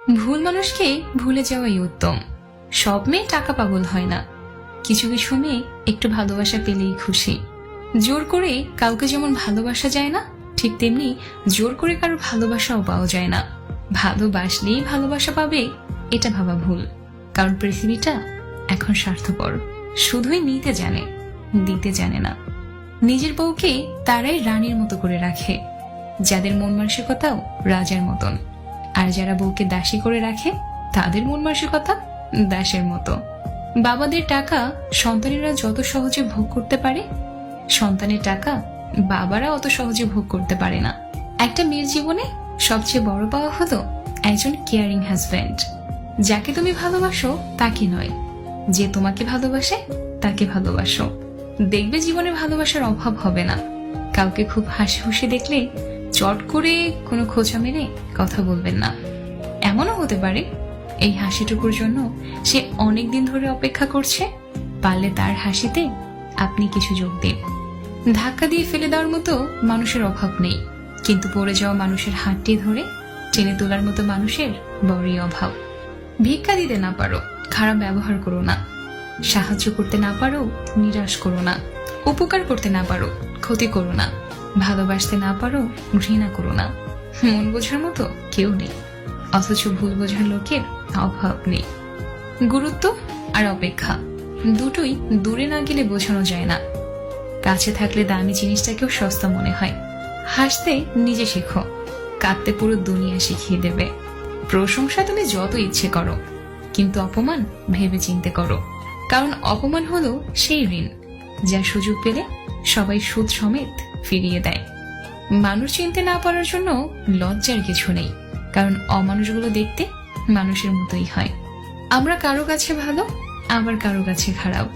ভুল মানুষকে ভুলে যাওয়াই উত্তম। সব মেয়ে টাকা পাগল হয় না, কিছু কিছু মেয়ে একটু ভালোবাসা পেলেই খুশি। জোর করে কাউকে যেমন ভালোবাসা যায় না, ঠিক তেমনি জোর করে কারো ভালোবাসাও পাওয়া যায় না। ভালোবাসলেই ভালোবাসা পাবে এটা ভাবা ভুল, কারণ পৃথিবীটা এখন স্বার্থপর, শুধুই নিতে জানে, দিতে জানে না। নিজের বউকে তারাই রানীর মতো করে রাখে, যাদের মন মানসিকতাও রাজার মতন। আর যারা বউকে দাসী করে রাখে, তাদের মন মানসিকতা দাসের মতো। বাবাদের টাকা সন্তানেরা যত সহজে ভোগ করতে পারে, সন্তানের টাকা বাবারা অত সহজে ভোগ করতে পারে না। একটা মেয়ের জীবনে সবচেয়ে বড় পাওয়া হলো একজন কেয়ারিং হাজব্যান্ড। যাকে তুমি ভালোবাসো তাকে নয়, যে তোমাকে ভালোবাসে তাকে ভালোবাসো। দেখবে জীবনে ভালোবাসার অভাব হবে না। কাউকে খুব হাসি খুশি দেখলে চট করে কোনো খোঁচা মেরে কথা বলবেন না। এমনও হতে পারে এই হাসিটুকুর জন্য সে অনেকদিন ধরে অপেক্ষা করছে। পারলে তার হাসিতে আপনি কিছু যোগ দিন। ধাক্কা দিয়ে ফেলে দেওয়ার মতো মানুষের অভাব নেই, কিন্তু পড়ে যাওয়া মানুষের হাতটি ধরে টেনে তোলার মতো মানুষের বড়ই অভাব। ভিক্ষা দিতে না পারো, খারাপ ব্যবহার করো না। সাহায্য করতে না পারো, নিরাশ করো না। উপকার করতে না পারো, ক্ষতি করো না। ভালোবাসতে না পারো, ঘৃণা করো না। মন বোঝার মতো কেউ নেই, অথচ ভুল বোঝার লোকের অভাব নেই। গুরুত্ব আর অপেক্ষা দুটোই দূরে না গেলে বোঝানো যায় না। কাছে থাকলে দামি জিনিসটাকেও সস্তা মনে হয়। হাসতে নিজে শেখো, কাঁদতে পুরো দুনিয়া শিখিয়ে দেবে। প্রশংসা তুমি যত ইচ্ছে করো, কিন্তু অপমান ভেবে চিন্তে করো, কারণ অপমান হলো সেই ঋণ যা সুযোগ পেলে সবাই সুদ সমেত ফিরিয়ে দেয়। মানুষ চিনতে না পারার জন্য লজ্জার কিছু নেই, কারণ অমানুষগুলো দেখতে মানুষের মতোই হয়। আমরা কারো কাছে ভালো, আবার কারো কাছে খারাপ।